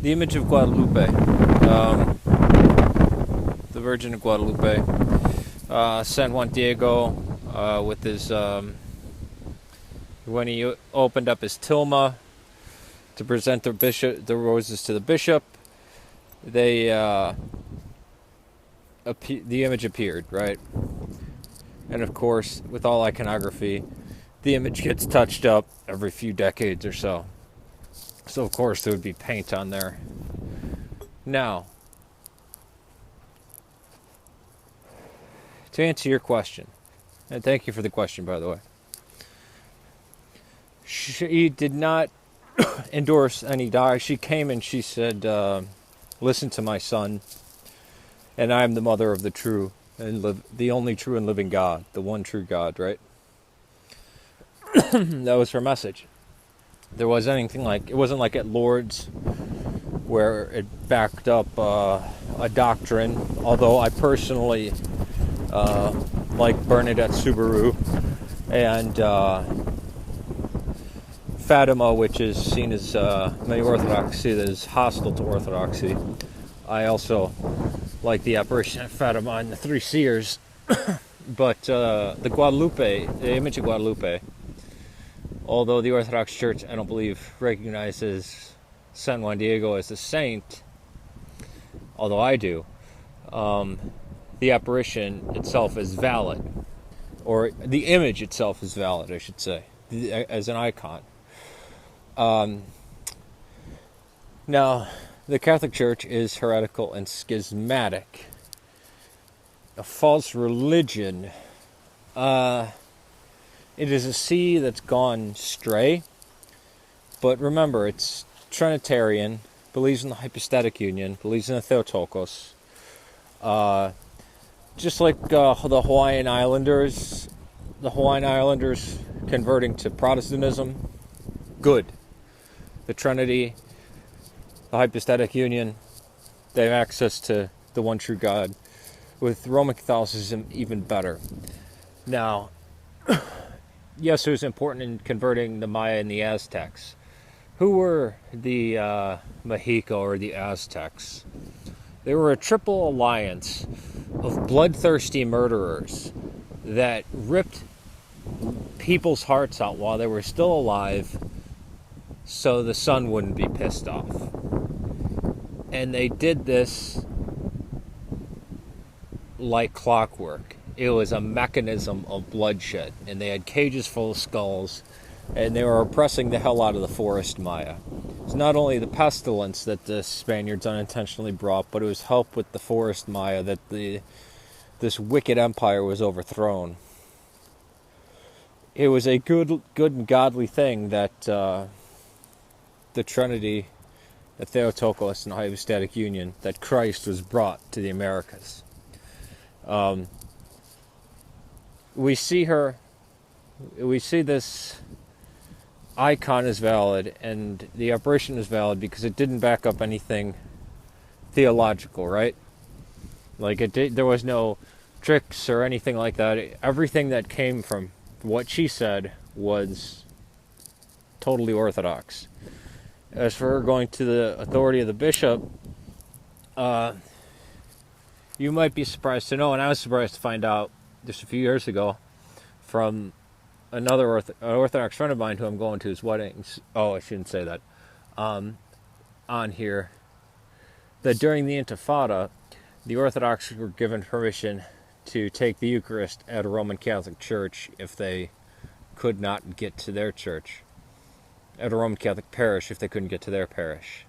the image of Guadalupe, the Virgin of Guadalupe, San Juan Diego, with his when he opened up his tilma to present the roses to the bishop, the image appeared, right? And of course, with all iconography, the image gets touched up every few decades or so. So of course there would be paint on there. Now, to answer your question, and thank you for the question, by the way, she did not endorse any dye. She came and she said, listen to my son, and I am the mother of the true and the only true and living God, the one true God, right? That was her message. There was anything like, it wasn't like at Lourdes where it backed up a doctrine, although I personally like Bernadette Subaru and Fatima, which is seen as many Orthodoxy that is hostile to Orthodoxy. I also like the Apparition of Fatima and the Three Seers. But the Guadalupe, the image of Guadalupe, although the Orthodox Church, I don't believe, recognizes San Juan Diego as a saint, although I do, the apparition itself is valid, or the image itself is valid, I should say, as an icon. Now, the Catholic Church is heretical and schismatic. A false religion. It is a sea that's gone stray. But remember, it's Trinitarian, believes in the hypostatic union, believes in the Theotokos. Just like the Hawaiian Islanders converting to Protestantism, good. The Trinity, the hypostatic union, they have access to the one true God. With Roman Catholicism, even better. Now, yes, it was important in converting the Maya and the Aztecs. Who were the Mexico or the Aztecs? They were a triple alliance of bloodthirsty murderers that ripped people's hearts out while they were still alive so the sun wouldn't be pissed off. And they did this like clockwork. It was a mechanism of bloodshed, and they had cages full of skulls, and they were oppressing the hell out of the forest Maya. It's not only the pestilence that the Spaniards unintentionally brought, but it was help with the forest Maya that this wicked empire was overthrown. It was a good and godly thing that the Trinity, the Theotokos, and the hypostatic union, that Christ was brought to the Americas. We see this icon is valid, and the apparition is valid because it didn't back up anything theological, right? Like there was no tricks or anything like that. Everything that came from what she said was totally orthodox. As for her going to the authority of the bishop, you might be surprised to know, and I was surprised to find out just a few years ago from another Orthodox friend of mine who I'm going to his weddings. Oh, I shouldn't say that. On here, that during the Intifada, the Orthodox were given permission to take the Eucharist at a Roman Catholic church if they could not get to their church. At a Roman Catholic parish if they couldn't get to their parish.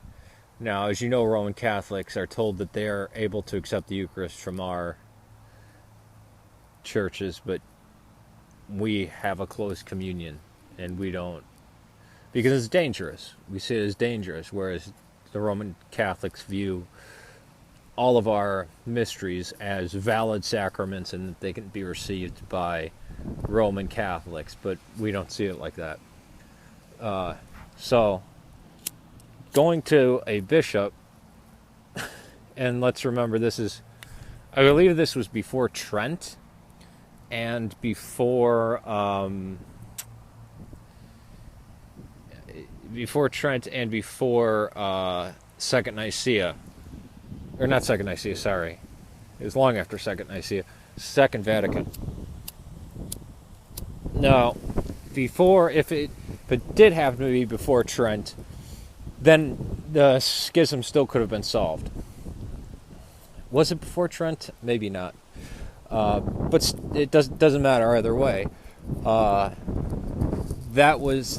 Now, as you know, Roman Catholics are told that they are able to accept the Eucharist from our churches, but we have a closed communion, and we don't, because it's dangerous. We see it as dangerous, whereas the Roman Catholics view all of our mysteries as valid sacraments and that they can be received by Roman Catholics, but we don't see it like that. So, going to a bishop, and let's remember I believe this was before Trent, and before Second Nicaea, or not Second Nicaea, sorry. It was long after Second Nicaea. Second Vatican. Now, if it did happen to be before Trent, then the schism still could have been solved. Was it before Trent? Maybe not. But it doesn't matter either way. That was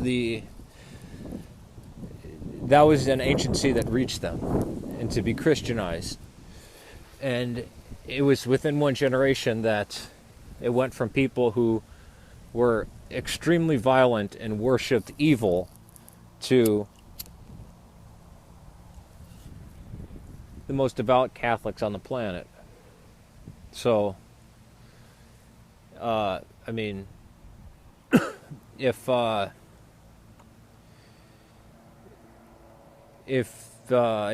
an anciency that reached them, and to be Christianized. And it was within one generation that it went from people who were extremely violent and worshipped evil to the most devout Catholics on the planet. So, I mean, if an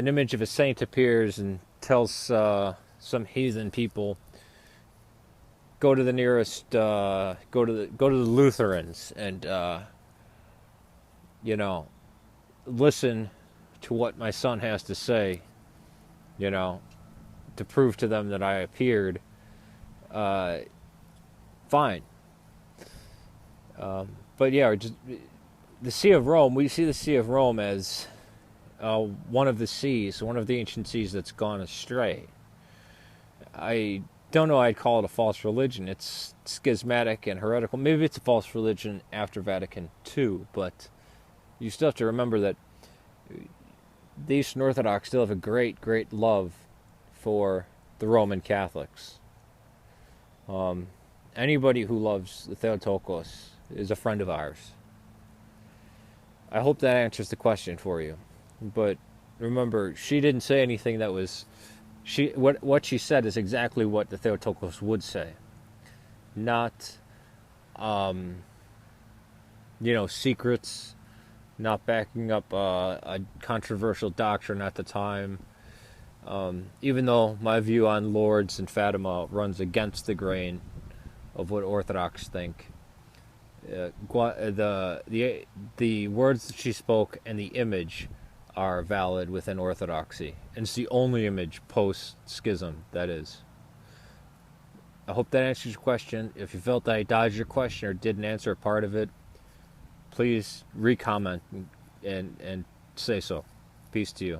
image of a saint appears and tells some heathen people, go to the nearest, go to the Lutherans and listen to what my son has to say, to prove to them that I appeared, fine. But yeah, just the See of Rome. We see the See of Rome as one of the seas, one of the ancient seas that's gone astray. I don't know. I'd call it a false religion. It's schismatic and heretical. Maybe it's a false religion after Vatican II, but you still have to remember that the Eastern Orthodox still have a great, great love for the Roman Catholics. Anybody who loves the Theotokos is a friend of ours. I hope that answers the question for you. But remember, she didn't say anything that was... What she said is exactly what the Theotokos would say. Not, secrets, not backing up a controversial doctrine at the time. Even though my view on Lourdes and Fatima runs against the grain of what Orthodox think, the words that she spoke and the image are valid within Orthodoxy. And it's the only image post-schism, that is. I hope that answers your question. If you felt that I dodged your question or didn't answer a part of it, please re-comment and say so. Peace to you.